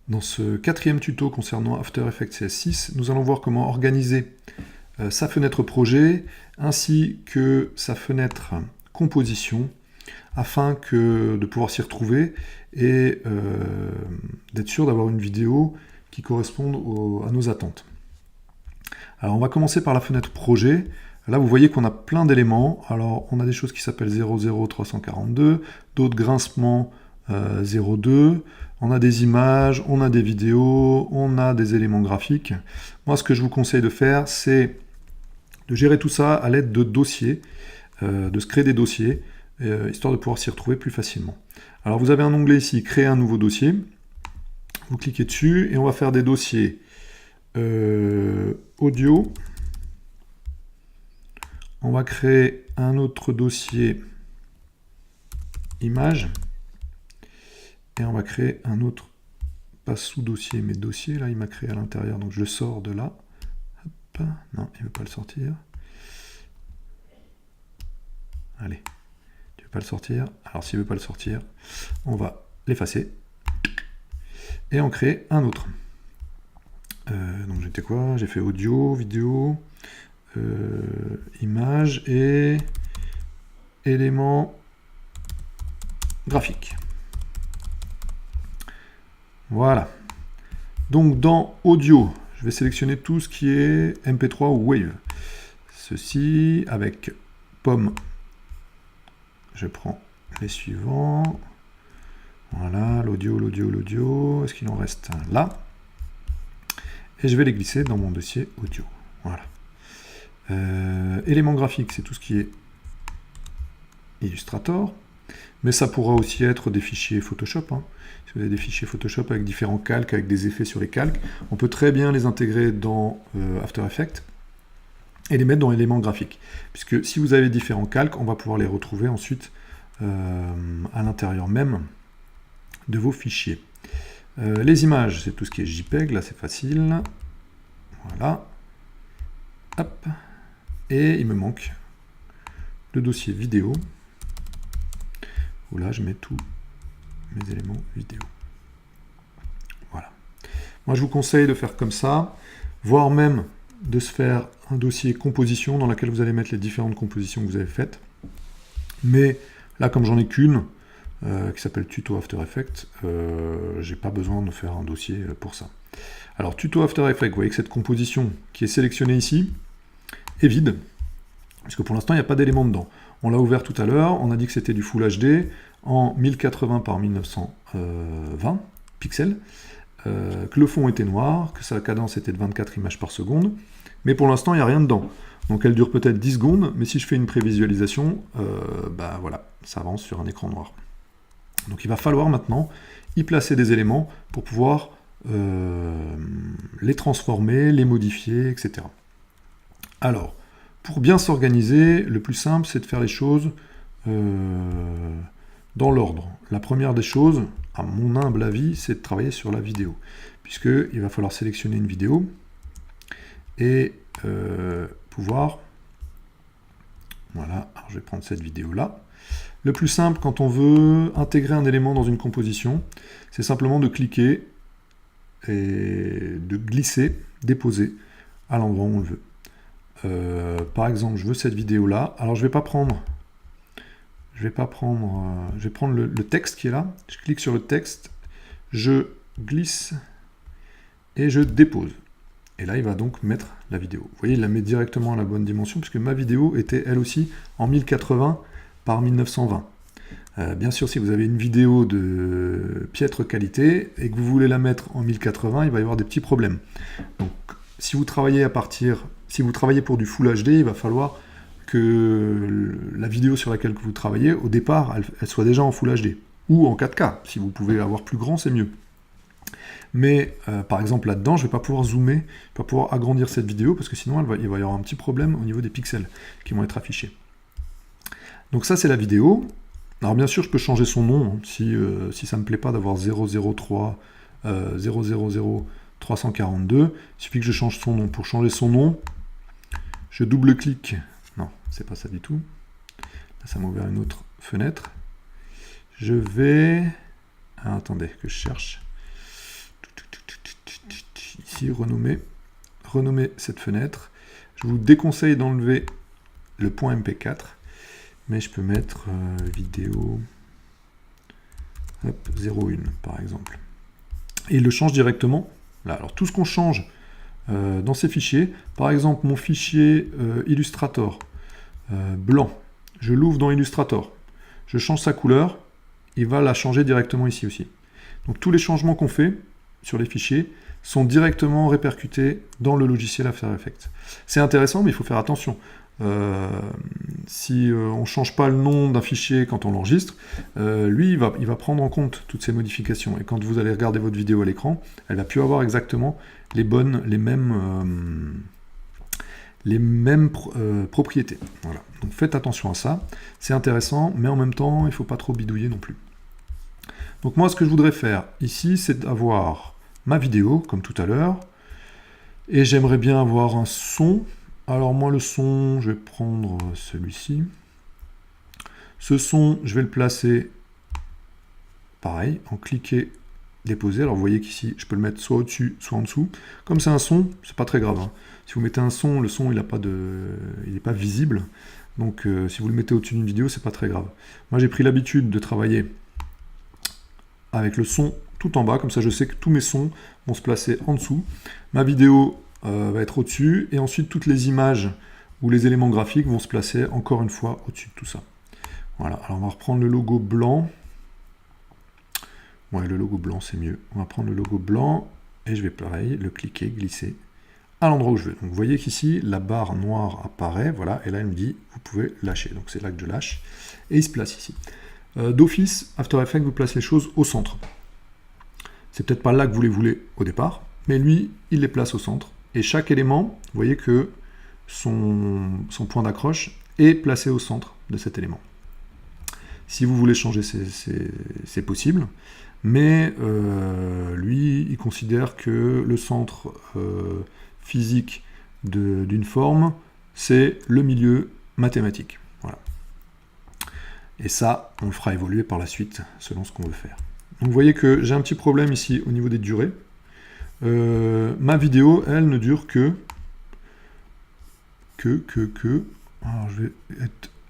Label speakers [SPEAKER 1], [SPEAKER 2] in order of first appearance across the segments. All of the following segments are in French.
[SPEAKER 1] Dans ce quatrième tuto concernant After Effects CS6, nous allons voir comment organiser sa fenêtre projet ainsi que sa fenêtre composition afin de pouvoir s'y retrouver et d'être sûr d'avoir une vidéo qui corresponde à nos attentes. Alors on va commencer par la fenêtre projet. Là vous voyez qu'on a plein d'éléments. Alors on a des choses qui s'appellent 00342, d'autres grincements 02, on a des images, on a des vidéos, on a des éléments graphiques. Moi ce que je vous conseille de faire, c'est de gérer tout ça à l'aide de dossiers, de se créer des dossiers, histoire de pouvoir s'y retrouver plus facilement. Alors vous avez un onglet ici, créer un nouveau dossier, vous cliquez dessus et on va faire des dossiers audio, on va créer un autre dossier image, et on va créer un autre, pas sous-dossier, mais dossier, là il m'a créé à l'intérieur, donc je le sors de là. Hop. Non, il ne veut pas le sortir. Allez, tu ne veux pas le sortir. Alors s'il ne veut pas le sortir, on va l'effacer. Et on crée un autre. Donc j'étais quoi? J'ai fait audio, vidéo, image et éléments graphiques. Voilà. Donc dans audio, je vais sélectionner tout ce qui est MP3 ou Wave. Ceci avec pomme. Je prends les suivants. Voilà, l'audio, l'audio, l'audio. Est-ce qu'il en reste un là? Et je vais les glisser dans mon dossier audio. Voilà. Éléments graphiques, c'est tout ce qui est Illustrator. Mais ça pourra aussi être des fichiers Photoshop. Hein. Si vous avez des fichiers Photoshop avec différents calques, avec des effets sur les calques, on peut très bien les intégrer dans After Effects et les mettre dans éléments graphiques. Puisque si vous avez différents calques, on va pouvoir les retrouver ensuite à l'intérieur même de vos fichiers. Les images, c'est tout ce qui est JPEG, là c'est facile. Voilà. Hop. Et il me manque le dossier vidéo, où là je mets tous mes éléments vidéo. Voilà. Moi je vous conseille de faire comme ça, voire même de se faire un dossier composition dans lequel vous allez mettre les différentes compositions que vous avez faites. Mais là comme j'en ai qu'une, qui s'appelle Tuto After Effects, j'ai pas besoin de faire un dossier pour ça. Alors Tuto After Effects, vous voyez que cette composition qui est sélectionnée ici est vide, puisque pour l'instant il n'y a pas d'éléments dedans. On l'a ouvert tout à l'heure, on a dit que c'était du Full HD en 1080 par 1920 pixels, que le fond était noir, que sa cadence était de 24 images par seconde, mais pour l'instant il n'y a rien dedans. Donc elle dure peut-être 10 secondes, mais si je fais une prévisualisation, bah voilà, ça avance sur un écran noir. Donc il va falloir maintenant y placer des éléments pour pouvoir les transformer, les modifier, etc. Alors, pour bien s'organiser, le plus simple, c'est de faire les choses dans l'ordre. La première des choses, à mon humble avis, c'est de travailler sur la vidéo, puisqu'il va falloir sélectionner une vidéo et pouvoir... Voilà, alors je vais prendre cette vidéo-là. Le plus simple, quand on veut intégrer un élément dans une composition, c'est simplement de cliquer et de glisser, déposer à l'endroit où on le veut. Par exemple, je veux cette vidéo-là. Alors, je vais prendre le texte qui est là. Je clique sur le texte, je glisse et je dépose. Et là, il va donc mettre la vidéo. Vous voyez, il la met directement à la bonne dimension, puisque ma vidéo était, elle aussi, en 1080 par 1920. Bien sûr, si vous avez une vidéo de piètre qualité et que vous voulez la mettre en 1080, il va y avoir des petits problèmes. Donc, si vous travaillez pour du Full HD, il va falloir que la vidéo sur laquelle vous travaillez, au départ, elle soit déjà en Full HD. Ou en 4K. Si vous pouvez avoir plus grand, c'est mieux. Mais, par exemple, là-dedans, je ne vais pas pouvoir zoomer, je ne vais pas pouvoir agrandir cette vidéo, parce que sinon, il va y avoir un petit problème au niveau des pixels qui vont être affichés. Donc ça, c'est la vidéo. Alors bien sûr, je peux changer son nom, hein, si ça ne me plaît pas d'avoir 003 342, il suffit que je change son nom. Pour changer son nom, je double-clique. Non, c'est pas ça du tout. Là, ça m'a ouvert une autre fenêtre. Je vais... Ah, attendez, que je cherche. ici, renommer cette fenêtre. Je vous déconseille d'enlever le point MP4, mais je peux mettre vidéo 01 par exemple. Et il le change directement là. Alors tout ce qu'on change dans ces fichiers, par exemple mon fichier Illustrator blanc, je l'ouvre dans Illustrator, je change sa couleur, il va la changer directement ici aussi. Donc tous les changements qu'on fait sur les fichiers sont directement répercutés dans le logiciel After Effects. C'est intéressant, mais il faut faire attention. Si on ne change pas le nom d'un fichier quand on l'enregistre, lui, il va prendre en compte toutes ces modifications. Et quand vous allez regarder votre vidéo à l'écran, elle va plus avoir exactement les mêmes propriétés. Voilà. Donc faites attention à ça. C'est intéressant, mais en même temps, il ne faut pas trop bidouiller non plus. Donc moi, ce que je voudrais faire ici, c'est avoir ma vidéo, comme tout à l'heure, et j'aimerais bien avoir un son. Alors moi, le son, je vais prendre celui-ci. Ce son, je vais le placer, pareil, en cliquer, déposer. Alors vous voyez qu'ici, je peux le mettre soit au-dessus, soit en dessous. Comme c'est un son, c'est pas très grave, hein. Si vous mettez un son, le son, il n'est pas visible. Donc si vous le mettez au-dessus d'une vidéo, c'est pas très grave. Moi, j'ai pris l'habitude de travailler avec le son tout en bas, comme ça je sais que tous mes sons vont se placer en dessous. Ma vidéo va être au-dessus, et ensuite toutes les images ou les éléments graphiques vont se placer encore une fois au-dessus de tout ça. Voilà, alors on va reprendre le logo blanc. Ouais, le logo blanc c'est mieux. On va prendre le logo blanc, et je vais pareil, le cliquer, glisser à l'endroit où je veux. Donc vous voyez qu'ici, la barre noire apparaît, voilà, et là il me dit, vous pouvez lâcher. Donc c'est là que je lâche, et il se place ici. D'office, After Effects vous place les choses au centre. C'est peut-être pas là que vous les voulez au départ, mais lui, il les place au centre. Et chaque élément, vous voyez que son point d'accroche est placé au centre de cet élément. Si vous voulez changer, c'est possible, mais lui, il considère que le centre physique d'une forme, c'est le milieu mathématique. Voilà. Et ça, on le fera évoluer par la suite, selon ce qu'on veut faire. Donc vous voyez que j'ai un petit problème ici au niveau des durées. Ma vidéo, elle, ne dure que... Alors je vais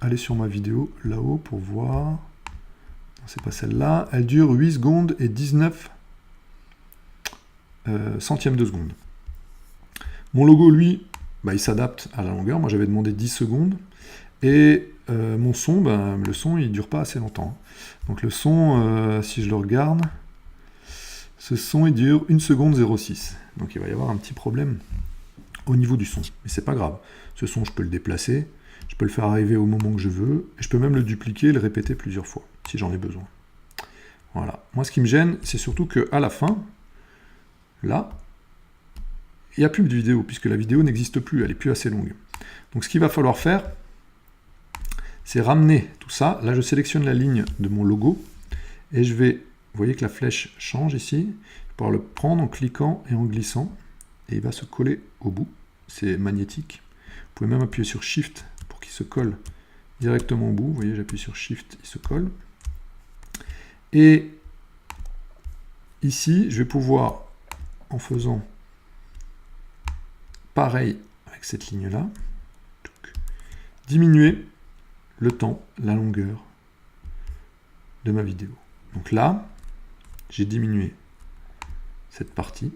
[SPEAKER 1] aller sur ma vidéo, là-haut, pour voir... C'est pas celle-là. Elle dure 8 secondes et 19 centièmes de seconde. Mon logo, lui, bah, il s'adapte à la longueur. Moi, j'avais demandé 10 secondes. Et mon son, ben, le son, il dure pas assez longtemps. Donc le son, si je le regarde, ce son, il dure 1 seconde 06. Donc il va y avoir un petit problème au niveau du son. Mais c'est pas grave. Ce son, je peux le déplacer, je peux le faire arriver au moment que je veux, et je peux même le dupliquer et le répéter plusieurs fois, si j'en ai besoin. Voilà. Moi, ce qui me gêne, c'est surtout qu'à la fin, là, il n'y a plus de vidéo, puisque la vidéo n'existe plus, elle n'est plus assez longue. Donc ce qu'il va falloir faire, c'est ramener tout ça. Là, je sélectionne la ligne de mon logo, et je vais, vous voyez que la flèche change ici, je vais pouvoir le prendre en cliquant et en glissant, et il va se coller au bout. C'est magnétique. Vous pouvez même appuyer sur Shift pour qu'il se colle directement au bout. Vous voyez, j'appuie sur Shift, il se colle. Et ici, je vais pouvoir, en faisant pareil avec cette ligne-là, diminuer le temps, la longueur de ma vidéo. Donc là, j'ai diminué cette partie,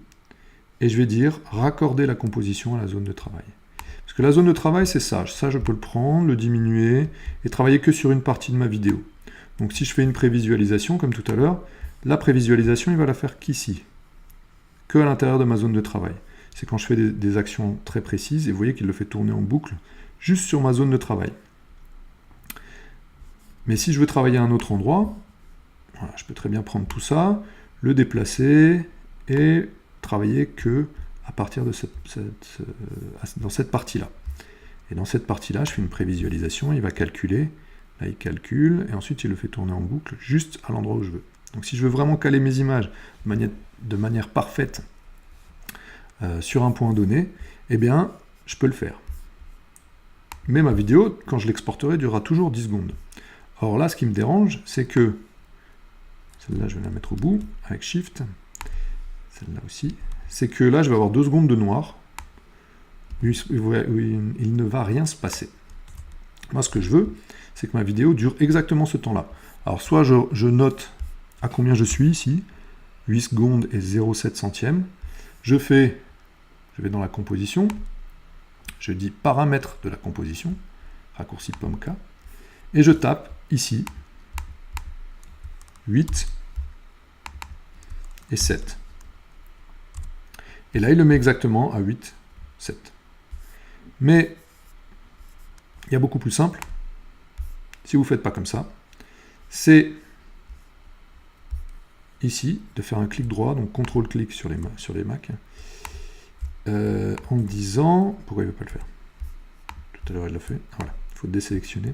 [SPEAKER 1] et je vais dire raccorder la composition à la zone de travail. Parce que la zone de travail, c'est ça. Ça, je peux le prendre, le diminuer, et travailler que sur une partie de ma vidéo. Donc si je fais une prévisualisation, comme tout à l'heure, la prévisualisation, il va la faire qu'ici, que à l'intérieur de ma zone de travail. C'est quand je fais des actions très précises, et vous voyez qu'il le fait tourner en boucle, juste sur ma zone de travail. Mais si je veux travailler à un autre endroit, voilà, je peux très bien prendre tout ça, le déplacer, et travailler que à partir de dans cette partie-là. Et dans cette partie-là, je fais une prévisualisation, il va calculer, là il calcule, et ensuite il le fait tourner en boucle, juste à l'endroit où je veux. Donc si je veux vraiment caler mes images de manière parfaite sur un point donné, eh bien, je peux le faire. Mais ma vidéo, quand je l'exporterai, durera toujours 10 secondes. Or là, ce qui me dérange, c'est que, celle-là, je vais la mettre au bout, avec Shift, celle-là aussi, c'est que là, je vais avoir 2 secondes de noir, où il ne va rien se passer. Moi, ce que je veux, c'est que ma vidéo dure exactement ce temps-là. Alors, soit je note à combien je suis ici, 8 secondes et 0,7 centièmes. Je vais dans la composition, je dis paramètres de la composition, raccourci POM-K, et je tape ici 8 et 7. Et là, il le met exactement à 8, 7. Mais il y a beaucoup plus simple, si vous ne faites pas comme ça, c'est ici de faire un clic droit, donc CTRL-clic sur les Mac, en disant... Pourquoi il ne veut pas le faire? Tout à l'heure, il l'a fait. Voilà, il faut désélectionner.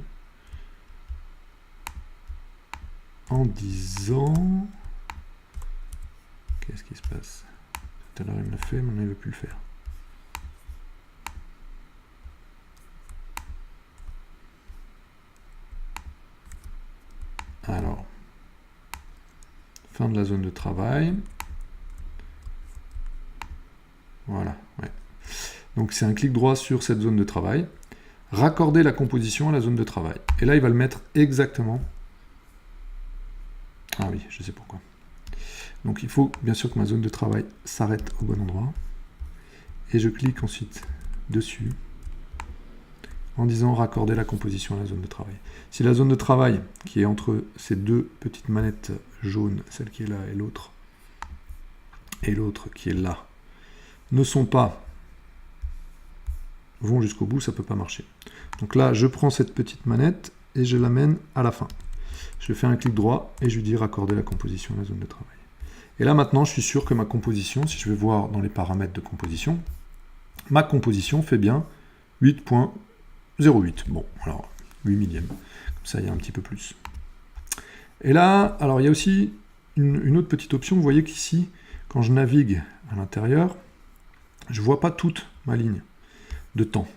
[SPEAKER 1] En disant... Qu'est-ce qui se passe? Tout à l'heure, il me l'a fait, maintenant, il ne veut plus le faire. Alors, fin de la zone de travail. Voilà, ouais. Donc c'est un clic droit sur cette zone de travail. Raccorder la composition à la zone de travail. Et là, il va le mettre exactement... Ah oui, je sais pourquoi. Donc il faut bien sûr que ma zone de travail s'arrête au bon endroit. Et je clique ensuite dessus en disant raccorder la composition à la zone de travail. Si la zone de travail, qui est entre ces deux petites manettes jaunes, celle qui est là et l'autre qui est là, ne sont pas, vont jusqu'au bout, ça ne peut pas marcher. Donc là, je prends cette petite manette et je l'amène à la fin. Je fais un clic droit et je lui dis raccorder la composition à la zone de travail. Et là maintenant, je suis sûr que ma composition, si je vais voir dans les paramètres de composition, ma composition fait bien 8.08. Bon, alors 8 millièmes. Comme ça, il y a un petit peu plus. Et là, alors il y a aussi une autre petite option. Vous voyez qu'ici, quand je navigue à l'intérieur, je ne vois pas toute ma ligne de temps.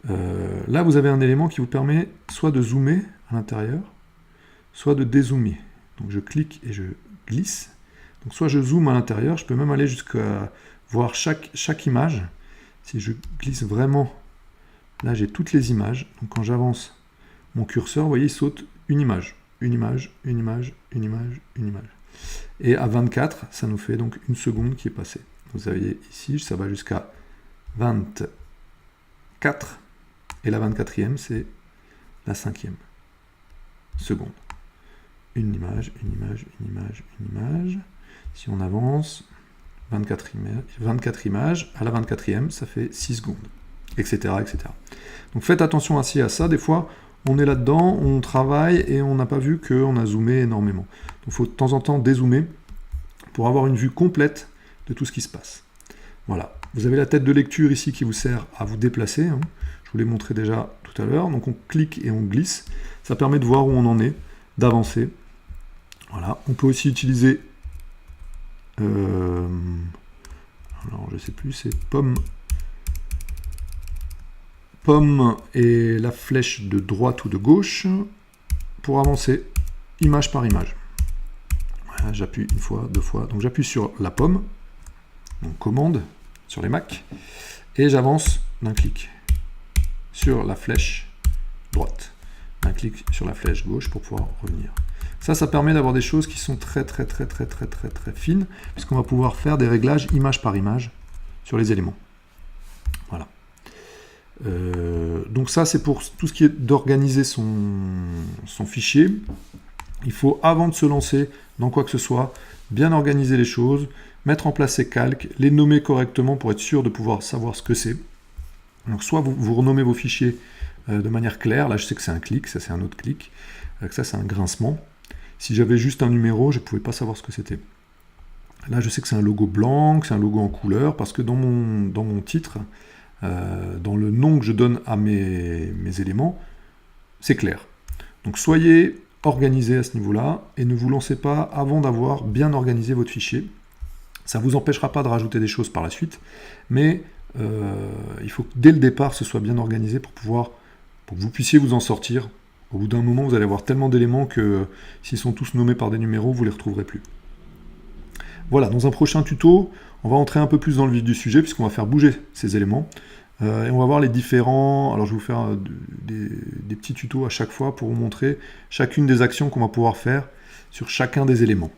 [SPEAKER 1] Là, vous avez un élément qui vous permet soit de zoomer à l'intérieur, soit de dézoomer. Donc je clique et je glisse. Donc soit je zoome à l'intérieur, je peux même aller jusqu'à voir chaque image. Si je glisse vraiment, là j'ai toutes les images. Donc quand j'avance mon curseur, vous voyez, il saute une image. Une image, une image, une image, une image. Et à 24, ça nous fait donc une seconde qui est passée. Vous voyez ici, ça va jusqu'à 24. Et la 24e, c'est la 5e seconde. Une image, une image, une image, une image. Si on avance, 24 images, à la 24e, ça fait 6 secondes, etc., etc. Donc faites attention aussi à ça. Des fois, on est là-dedans, on travaille et on n'a pas vu qu'on a zoomé énormément. Donc il faut de temps en temps dézoomer pour avoir une vue complète de tout ce qui se passe. Voilà. Vous avez la tête de lecture ici qui vous sert à vous déplacer. Hein. Je vous l'ai montré déjà tout à l'heure. Donc on clique et on glisse. Ça permet de voir où on en est, d'avancer. Voilà. On peut aussi utiliser... alors je sais plus, c'est pomme et la flèche de droite ou de gauche pour avancer image par image. Voilà, j'appuie une fois, deux fois. Donc j'appuie sur la pomme, donc commande sur les Mac, et j'avance d'un clic sur la flèche droite, d'un clic sur la flèche gauche pour pouvoir revenir. Ça permet d'avoir des choses qui sont très fines, puisqu'on va pouvoir faire des réglages image par image sur les éléments. Voilà. Donc ça, c'est pour tout ce qui est d'organiser son fichier. Il faut, avant de se lancer dans quoi que ce soit, bien organiser les choses, mettre en place ses calques, les nommer correctement pour être sûr de pouvoir savoir ce que c'est. Donc soit vous renommez vos fichiers de manière claire. Là, je sais que c'est un clic, ça c'est un autre clic, ça c'est un grincement. Si j'avais juste un numéro, je ne pouvais pas savoir ce que c'était. Là, je sais que c'est un logo blanc, que c'est un logo en couleur, parce que dans mon titre, dans le nom que je donne à mes éléments, c'est clair. Donc soyez organisé à ce niveau-là, et ne vous lancez pas avant d'avoir bien organisé votre fichier. Ça ne vous empêchera pas de rajouter des choses par la suite, mais il faut que dès le départ, ce soit bien organisé pour que vous puissiez vous en sortir. Au bout d'un moment, vous allez avoir tellement d'éléments que s'ils sont tous nommés par des numéros, vous ne les retrouverez plus. Voilà, dans un prochain tuto, on va entrer un peu plus dans le vif du sujet, puisqu'on va faire bouger ces éléments. Et on va voir les différents... Alors je vais vous faire des petits tutos à chaque fois pour vous montrer chacune des actions qu'on va pouvoir faire sur chacun des éléments.